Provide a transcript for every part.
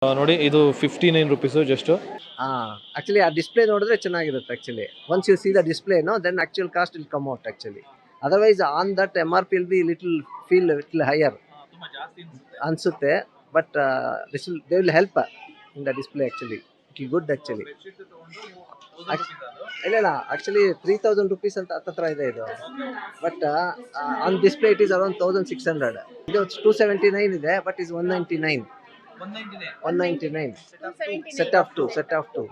ನೋಡಿ ಇದು 59 rupees just. Actually our display nodidre chenagirutte actually. Once you see the display, no, then actual cost will come out actually. Otherwise on that MRP will be little higher ansutte, but they will help in the display actually. It will good actually. ಇಲ್ಲ actually 3000 rupees ಅಂತ ಹತ್ರ ಇದೆ ಇದು, but on display it is around 1600. ಇದು 279 ಇದೆ, but is 199. 199 set of two.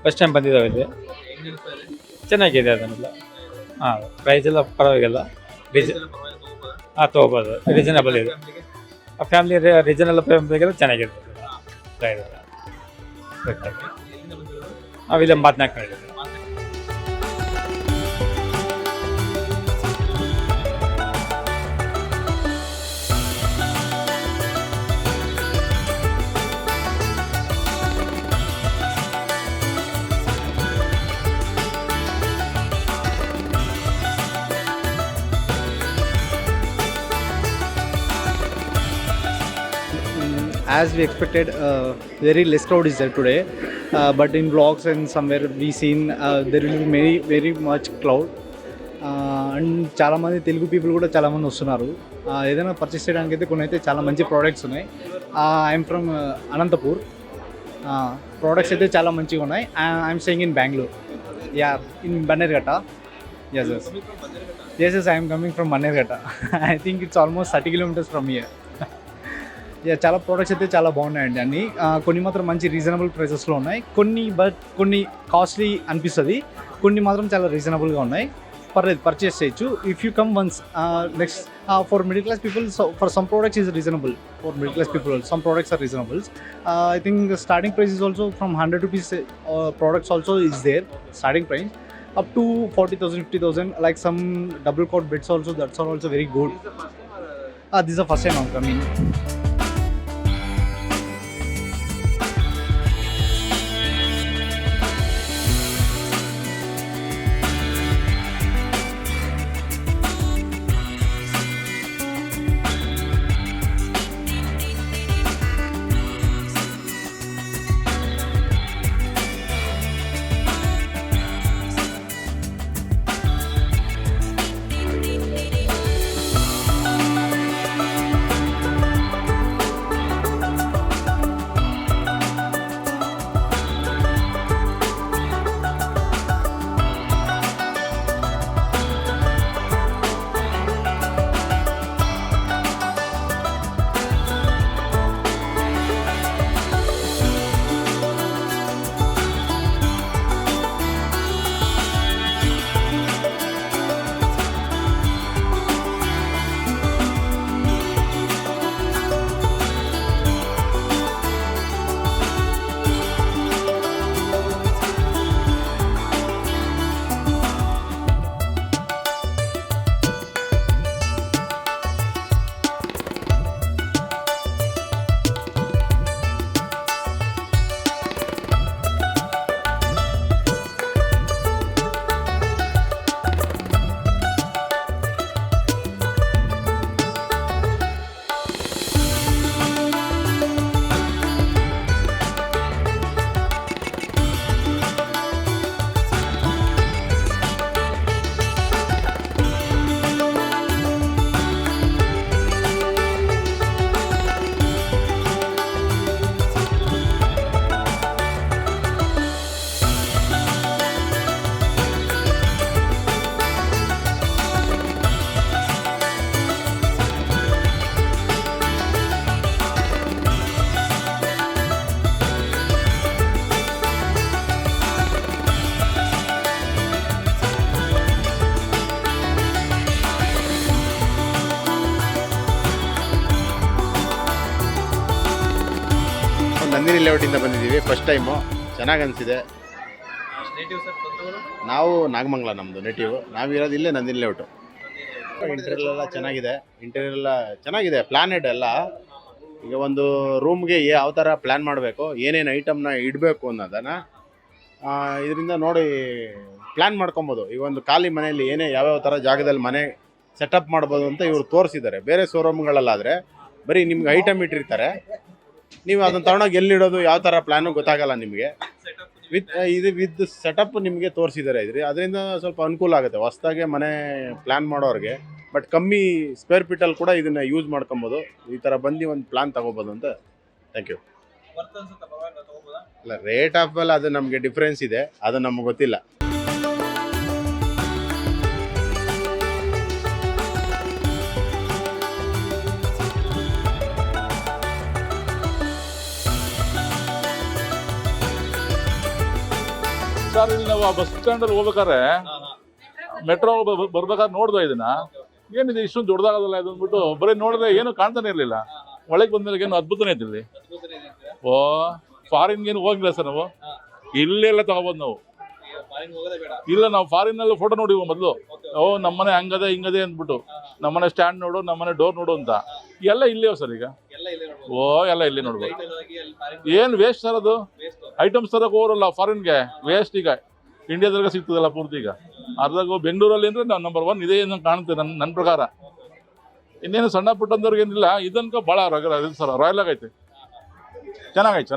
First time ಬಂದಿದ್ದಾವೆ ಇಲ್ಲಿ, ಚೆನ್ನಾಗಿದೆ ಅದನ್ನೆಲ್ಲ. ಪ್ರೈಸ್ ಎಲ್ಲ ಪರವಾಗಿಲ್ಲ, ತೊಗೋಬೋದು, ರೀಸನಬಲ್ ಇದೆ. ಫ್ಯಾಮಿಲಿ ರೀಸನಬಲ್ ಫ್ಯಾಮಿಲಿಗೆಲ್ಲ ಚೆನ್ನಾಗಿರ್ತದೆ ಪ್ರೈಸ್ ಎಲ್ಲ. ನಾವಿಲ್ಲ 4 As we expected, very less crowd is there today, but in vlogs and somewhere we seen there will be very much crowd, and చాలా మంది తెలుగు పీపుల్ కూడా చాలా మంది వస్తున్నారు. ఏదైనా పర్చేస్ చేయడానికి అయితే కొన్ని అయితే చాలా మంచి ప్రోడక్ట్స్ ఉన్నాయి. I'm from Anantapur. ప్రోడక్ట్స్ అయితే చాలా మంచిగా ఉన్నాయి. I'm staying in Bengaluru, in Bannerghatta. yes I'm coming from Bannerghatta. I think it's almost 30 kilometers from here. చాలా ప్రోడక్ట్స్ అయితే చాలా బాగున్నాయండి అన్నీ. కొన్ని మాత్రం మంచి రీజనబుల్ ప్రైసెస్లో ఉన్నాయి, కొన్ని కాస్ట్లీ అనిపిస్తుంది, కొన్ని మాత్రం చాలా రీజనబుల్గా ఉన్నాయి. పర్లేదు, పర్చేస్ చేయొచ్చు if you come once. Next for middle class people, for some products is reasonable. For middle class people some products are reasonable. I think starting price is also from 100 rupees. Products also is there, starting price up to 40,000, 50,000, like some double cot beds also, that's are also very good. This is the first time I'm coming. Nandini ಲೇಔಟಿಂದ ಬಂದಿದ್ದೀವಿ first time. ಚೆನ್ನಾಗಿ ಅನಿಸಿದೆ. ನಾವು ನಾಗಮಂಗಲ, ನಮ್ಮದು native. ನಾವಿರೋದು ಇಲ್ಲೇ Nandini layout. Interior ಎಲ್ಲ ಚೆನ್ನಾಗಿದೆ. ಪ್ಲಾನೆಡ್ ಎಲ್ಲ. ಈಗ ಒಂದು ರೂಮ್ಗೆ ಯಾವ ಥರ ಪ್ಲ್ಯಾನ್ ಮಾಡಬೇಕು, ಏನೇನು ಐಟಮ್ನ ಇಡಬೇಕು ಅನ್ನೋದನ್ನು ಇದರಿಂದ ನೋಡಿ ಪ್ಲ್ಯಾನ್ ಮಾಡ್ಕೊಬೋದು. ಈಗ ಒಂದು ಖಾಲಿ ಮನೆಯಲ್ಲಿ ಯಾವ್ಯಾವ ಥರ ಜಾಗದಲ್ಲಿ ಮನೆ ಸೆಟಪ್ ಮಾಡ್ಬೋದು ಅಂತ ಇವರು ತೋರಿಸಿದ್ದಾರೆ. ಬೇರೆ ಶೋರೂಮ್ಗಳಲ್ಲಾದರೆ ಬರೀ ನಿಮ್ಗೆ ಐಟಮ್ ಇಟ್ಟಿರ್ತಾರೆ, ನೀವು ಅದನ್ನು ತಗೊಂಡೋಗಿ ಎಲ್ಲಿಡೋದು ಯಾವ ಥರ ಪ್ಲ್ಯಾನು ಗೊತ್ತಾಗಲ್ಲ ನಿಮಗೆ. ವಿತ್ ಸೆಟಪ್ ನಿಮಗೆ ತೋರಿಸಿದ್ದಾರೆ ಇದ್ರಿ. ಅದರಿಂದ ಸ್ವಲ್ಪ ಅನುಕೂಲ ಆಗುತ್ತೆ ಹೊಸದಾಗೆ ಮನೆ ಪ್ಲ್ಯಾನ್ ಮಾಡೋರಿಗೆ. ಬಟ್ ಕಮ್ಮಿ ಸ್ಕ್ವೇರ್ ಫೀಟಲ್ಲಿ ಕೂಡ ಇದನ್ನು ಯೂಸ್ ಮಾಡ್ಕೊಬೋದು. ಈ ಥರ ಬಂದು ಒಂದು ಪ್ಲಾನ್ ತೊಗೋಬೋದು ಅಂತ. Thank you. ಅಲ್ಲ, ರೇಟ್ ಆಫ್ ಎಲ್ಲ ಅದು ನಮಗೆ ಡಿಫ್ರೆನ್ಸ್ ಇದೆ, ಅದು ನಮಗೆ ಗೊತ್ತಿಲ್ಲ. ಸರ್, ಇಲ್ಲಿ ನಾವು ಬಸ್ ಸ್ಟ್ಯಾಂಡಲ್ಲಿ ಹೋಗ್ಬೇಕಾದ್ರೆ ಮೆಟ್ರೋ ಬರ್ಬೇಕಾದ್ರೆ ನೋಡ್ದೆ ಇದನ್ನ. ಏನಿದೆ ಇಷ್ಟೊಂದು ದೊಡ್ಡದಾಗೋದಲ್ಲ ಇದು ಅಂದ್ಬಿಟ್ಟು ಬರೀ ನೋಡಿದ್ರೆ ಏನು ಕಾಣ್ತಾನೆ ಇರಲಿಲ್ಲ. ಒಳಗೆ ಬಂದ್ಮೇಲೆ ಏನು ಅದ್ಭುತನೇ ಇತ್ತು ಇಲ್ಲಿ. ಓ, ಫಾರಿನ್ಗೆ ಏನು ಹೋಗಿಲ್ಲ ಸರ್ ನಾವು, ಇಲ್ಲೆಲ್ಲ ತಗೋಬೋದು ನಾವು. ಇಲ್ಲ, ನಾವು ಫಾರಿನ್ನಲ್ಲಿ ಫೋಟೋ ನೋಡಿವ ಮೊದಲು. ಓ, ನಮ್ಮನೆ ಹಂಗದೆ ಹಿಂಗದೆ ಅಂದ್ಬಿಟ್ಟು, ನಮ್ಮನೆ ಸ್ಟ್ಯಾಂಡ್ ನೋಡು, ನಮ್ಮನೆ ಡೋರ್ ನೋಡು ಅಂತ. ಎಲ್ಲ ಇಲ್ಲೇ ಸರ್ ಈಗ. ಓ, ಎಲ್ಲ ಇಲ್ಲಿ ನೋಡ್ಬೋದು. ಏನು ವೇಸ್ಟ್ ಸರ್ ಅದು. ಐಟಮ್ಸ್ ತರಕ್ಕೆ ಹೋರಲ್ಲ ಫಾರಿನ್ಗೆ, ವೇಸ್ಟ್. ಈಗ ಇಂಡಿಯಾದಾಗ ಸಿಗ್ತದಲ್ಲ ಪೂರ್ತಿ. ಈಗ ಅರ್ಧಾಗ ಬೆಂಗಳೂರಲ್ಲಿ ಅಂದರೆ ನಾವು ನಂಬರ್ 1 ಇದೇ ಏನೋ ಕಾಣುತ್ತೆ ನನ್ನ ಪ್ರಕಾರ. ಇನ್ನೇನು ಸಣ್ಣ ಪುಟ್ಟಂದವ್ರಿಗೆ ಏನಿಲ್ಲ, ಇದನ್ಕ ಭಾಳ ಸರ್ ರಾಯಲ್ ಆಗೈತೆ. ಚೆನ್ನಾಗೈತೆ.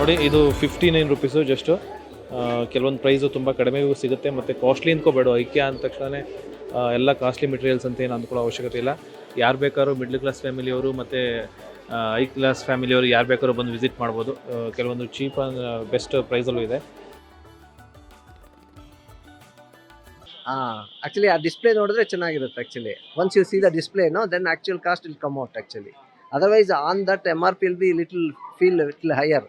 ನೋಡಿ, ಇದು 59 ರುಪೀಸು ಜಸ್ಟು. ಕೆಲವೊಂದು ಪ್ರೈಸು ತುಂಬ ಕಡಿಮೆಗೂ ಸಿಗುತ್ತೆ, ಮತ್ತು ಕಾಸ್ಟ್ಲಿ ಅಂದ್ಕೋಬೇಡ. ಐಕ್ಯಾ ಅಂದ ತಕ್ಷಣ ಎಲ್ಲ ಕಾಸ್ಟ್ಲಿ ಮೆಟೀರಿಯಲ್ಸ್ ಅಂತ ಏನು ಅಂದ್ಕೊಳ್ಳೋ ಅವಶ್ಯಕತೆ ಇಲ್ಲ. ಯಾರು ಬೇಕಾದ್ರೂ ಮಿಡ್ಲ್ ಕ್ಲಾಸ್ ಫ್ಯಾಮಿಲಿಯವರು ಮತ್ತು ಹೈ ಕ್ಲಾಸ್ ಫ್ಯಾಮಿಲಿಯವರು ಯಾರು ಬೇಕಾದ್ರೂ ಬಂದು ವಿಸಿಟ್ ಮಾಡ್ಬೋದು. ಕೆಲವೊಂದು ಚೀಪ್ ಆ್ಯಂಡ್ ಬೆಸ್ಟ್ ಪ್ರೈಸಲ್ಲೂ ಇದೆ. ಆ್ಯಕ್ಚುಲಿ ಆ ಡಿಸ್ಪ್ಲೇ ನೋಡಿದ್ರೆ ಚೆನ್ನಾಗಿರುತ್ತೆ. Actually once you see the display then actual cost will come out actually. Otherwise on that MRP will be little higher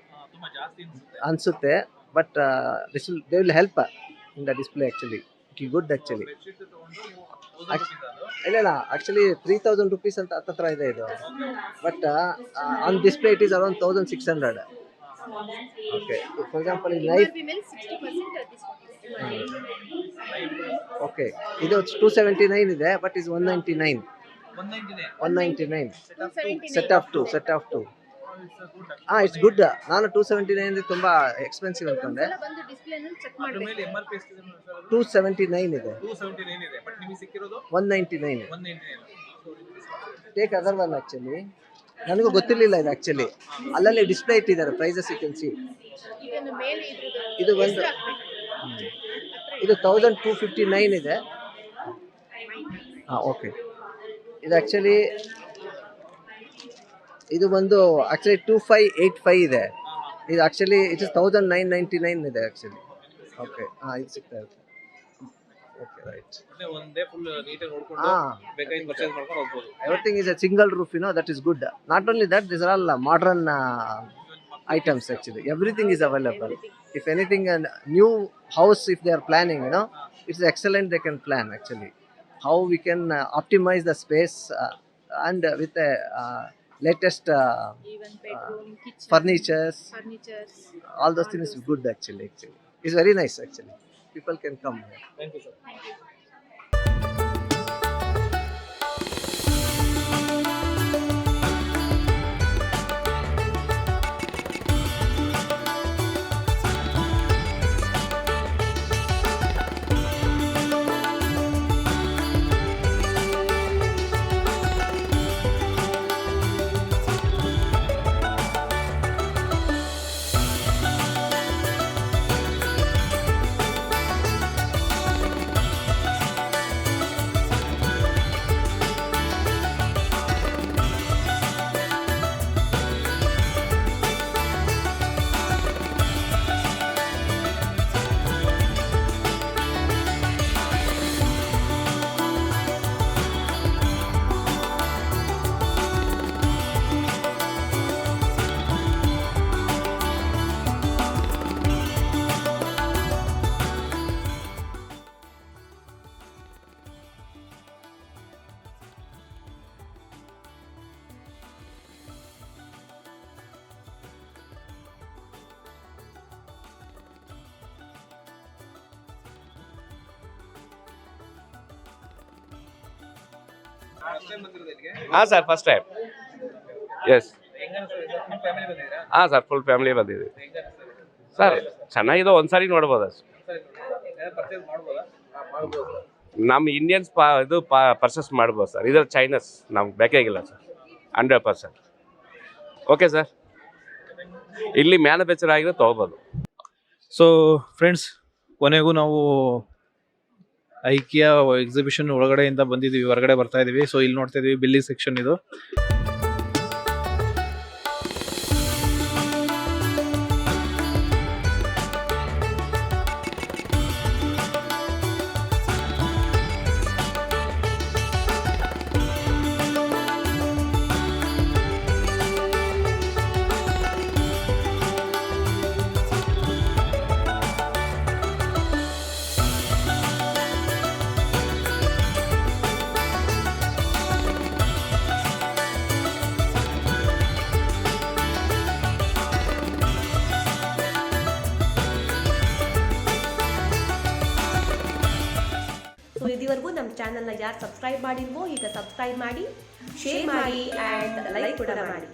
ಅನ್ಸುತ್ತೆ. But they will help in the display. Actually it will good actually. ಇಲ್ಲ, actually 3000 rupees ಅಂತ ಹತ್ರ ಇದೆ ಇದು. But on display it is around 1600. Okay, for example ಈ knife. Okay, ಇದು 279 ಇದೆ, but is 199. 199 set of two. It's good. ನಾನು 279 ತುಂಬಾ ಎಕ್ಸ್ಪೆನ್ಸಿವ್ ಅನ್ಕೊಂಡೆ. 279 ಇದೆ. 199. Take other one. ಆಕ್ಚುಲಿ ನನಗೂ ಗೊತ್ತಿರಲಿಲ್ಲ ಇದು. ಆಕ್ಚುಲಿ ಅಲ್ಲಲ್ಲಿ ಡಿಸ್ಪ್ಲೇ ಇಟ್ಟಿದ್ದಾರೆ ಪ್ರೈಸಸ್, ಯು ಕ್ಯಾನ್ ಸಿ. ಇದು ಒಂದು ಇದು 1259 ಇದೆ. ಓಕೆ, ಇದು ಆ್ಯಕ್ಚುಲಿ ಇದು ಬಂದು ಆ್ಯಕ್ಚುಲಿ 2585 ಇದೆ. ಇದು ಆ್ಯಕ್ಚುಲಿ ಇಟ್ ಇಸ್ 1999 ಇದೆ ಆ್ಯಕ್ಚುಲಿ. ಓಕೆ, ಇದು ಸಿಗ್ತಾ ಇರುತ್ತೆ. Okay, right. Everything is A single roof, that is good. Not only that, this are all modern items actually. Everything is available. If anything, a new house, if they are planning, it's excellent. They can plan actually how we can optimize the space and with the latest even bedroom, kitchen, furnitures, all those things is good actually. It's very nice actually. People can come here. Thank you, sir. Thank you. ಹಾಂ sir first time S ಹಾಂ sir full family ಬಂದಿದ್ದೀವಿ sir ಚೆನ್ನಾಗಿದೆ ಒಂದ್ಸಾರಿ ನೋಡ್ಬೋದು ಅಷ್ಟು ನಮ್ಮ Indians ಇದು purchase ಮಾಡ್ಬೋದು ಸರ್ ಇದ್ರ ಚೈನಸ್ ನಮ್ಗೆ ಬೇಕಾಗಿಲ್ಲ ಸರ್ 100%. ಓಕೆ ಸರ್ ಇಲ್ಲಿ ಮ್ಯಾನುಫ್ಯಾಕ್ಚರ್ ಆಗಿರೋ ತೊಗೋಬೋದು. ಸೊ ಫ್ರೆಂಡ್ಸ್, ಕೊನೆಗೂ ನಾವು ಐಕಿಯಾ ಎಕ್ಸಿಬಿಷನ್ ಒಳಗಡೆಯಿಂದ ಬಂದಿದ್ದೀವಿ, ಹೊರಗಡೆ ಬರ್ತಾ ಇದ್ದೀವಿ. ಸೊ ಇಲ್ಲಿ ನೋಡ್ತಾ ಇದ್ದೀವಿ ಬಿಲ್ಲಿಂಗ್ ಸೆಕ್ಷನ್ ಇದು. ಸೊ ಇದುವರೆಗೂ ನಮ್ಮ ಚಾನಲ್ನ ಯಾರು ಸಬ್ಸ್ಕ್ರೈಬ್ ಮಾಡಿಲ್ವೋ ಈಗ ಸಬ್ಸ್ಕ್ರೈಬ್ ಮಾಡಿ, ಶೇರ್ ಮಾಡಿ ಆ್ಯಂಡ್ ಲೈಕ್ ಕೂಡ ಮಾಡಿ.